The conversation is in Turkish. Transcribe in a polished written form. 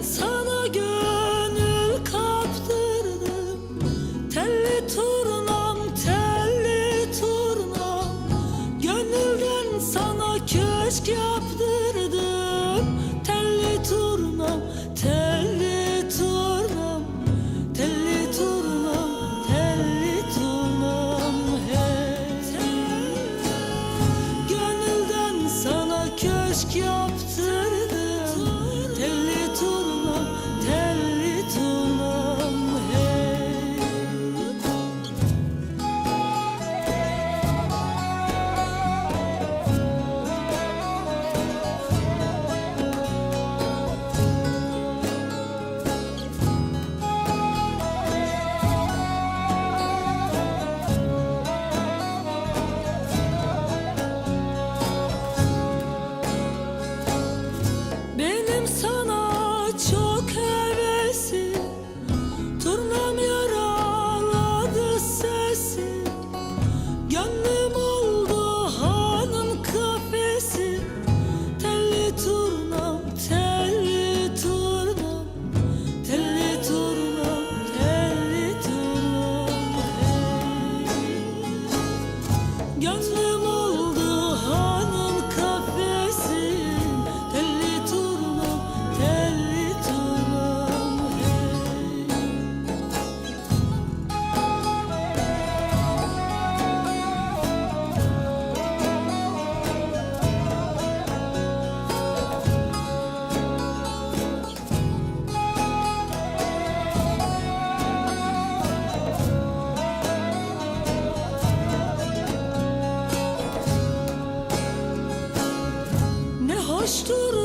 sana gönül kaptırdım. Telli turnam, telli turnam, gönülden sana köşk yaptırdım. Telli turnam, telli turnam, telli turnam, telli turnam, hey. Gönülden sana köşk yaptırdım. Telli turnam, telli turnam, hey. Benim sana çok hevesim, turnam yaraladı sesi. Gönlüm oldu hanım kafesi. Telli turnam, telli turnam, telli turnam, telli turnam, hey. Gönlüm oldu hanım kafesi. Telli turnam, telli turnam, hey. Ne hoştur